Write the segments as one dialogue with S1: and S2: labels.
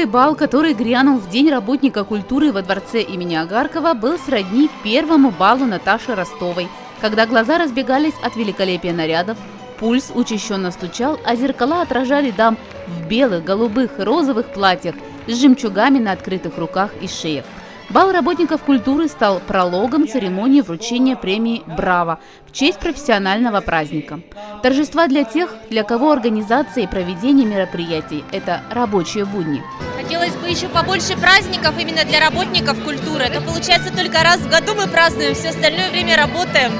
S1: бал, который грянул в День работника культуры во дворце имени Агаркова, был сродни первому балу Наташи Ростовой, когда глаза разбегались от великолепия нарядов, пульс учащенно стучал, а зеркала отражали дам в белых, голубых, розовых платьях с жемчугами на открытых руках и шеях. Бал работников культуры стал прологом церемонии вручения премии «Браво» в честь профессионального праздника. Торжества для тех, для кого организация и проведение мероприятий – это рабочие будни.
S2: Хотелось бы еще побольше праздников именно для работников культуры. Это получается только раз в году мы празднуем, все остальное время работаем.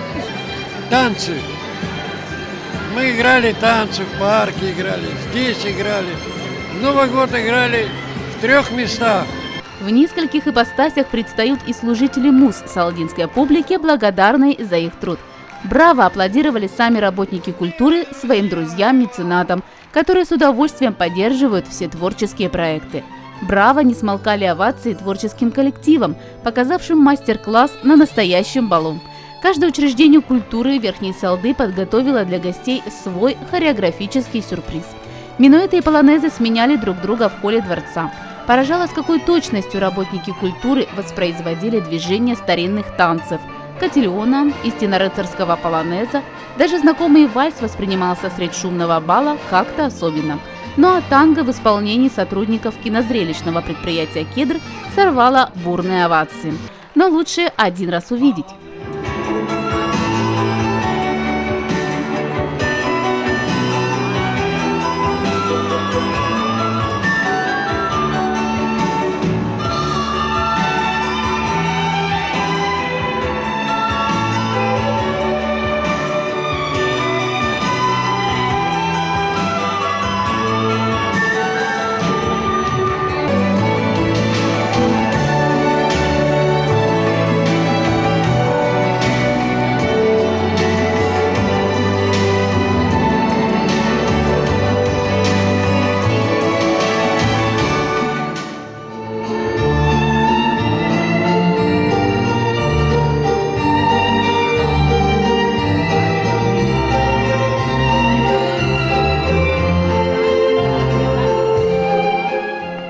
S3: Танцы. Мы играли танцы, в парке играли, здесь играли. В Новый год играли в 3 местах.
S1: В нескольких ипостасях предстают и служители МУЗ салдинской публике, благодарной за их труд. Браво аплодировали сами работники культуры своим друзьям-меценатам, которые с удовольствием поддерживают все творческие проекты. Браво не смолкали овации творческим коллективам, показавшим мастер-класс на настоящем балу. Каждое учреждение культуры Верхней Салды подготовило для гостей свой хореографический сюрприз. Минуэты и полонезы сменяли друг друга в холле дворца. Поражало, с какой точностью работники культуры воспроизводили движения старинных танцев – котельона, истинно-рыцарского полонеза. Даже знакомый вальс воспринимался средь шумного бала как-то особенно. Ну а танго в исполнении сотрудников кинозрелищного предприятия «Кедр» сорвало бурные овации. Но лучше один раз увидеть.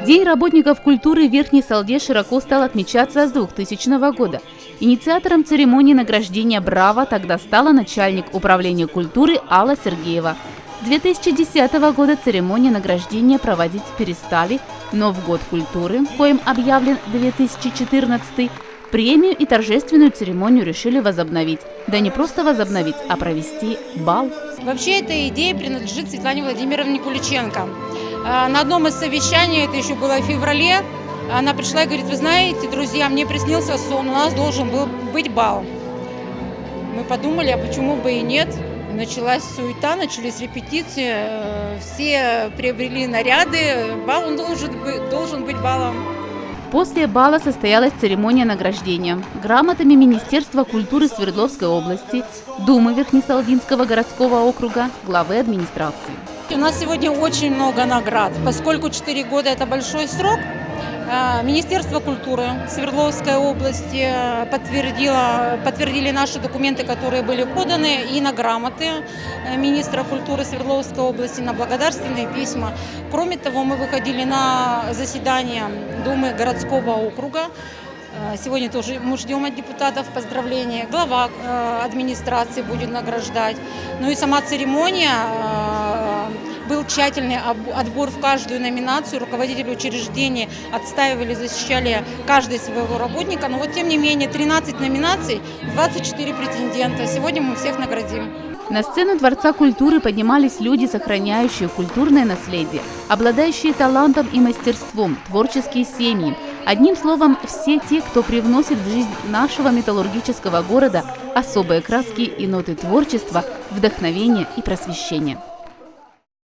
S1: День работников культуры в Верхней Салде широко стал отмечаться с 2000 года. Инициатором церемонии награждения «Браво» тогда стала начальник управления культуры Алла Сергеева. С 2010 года церемонии награждения проводить перестали, но в год культуры, коим объявлен 2014, премию и торжественную церемонию решили возобновить. Да не просто возобновить, а провести бал.
S4: Вообще эта идея принадлежит Светлане Владимировне Куличенко. На одном из совещаний, это еще было в феврале, она пришла и говорит: вы знаете, друзья, мне приснился сон, у нас должен был быть бал. Мы подумали, а почему бы и нет. Началась суета, начались репетиции, все приобрели наряды, бал он должен быть балом.
S1: После бала состоялась церемония награждения грамотами Министерства культуры Свердловской области, Думы Верхнесалдинского городского округа, главы администрации.
S4: У нас сегодня очень много наград, поскольку 4 года – это большой срок. Министерство культуры Свердловской области подтвердили наши документы, которые были поданы, и на грамоты министра культуры Свердловской области, на благодарственные письма. Кроме того, мы выходили на заседание Думы городского округа. Сегодня тоже мы ждем от депутатов поздравления. Глава администрации будет награждать. Ну и сама церемония. Был тщательный отбор в каждую номинацию. Руководители учреждений отстаивали, защищали каждый своего работника. Но вот тем не менее 13 номинаций, 24 претендента. Сегодня мы всех наградим.
S1: На сцену Дворца культуры поднимались люди, сохраняющие культурное наследие, обладающие талантом и мастерством, творческие семьи. Одним словом, все те, кто привносит в жизнь нашего металлургического города особые краски и ноты творчества, вдохновения и просвещения.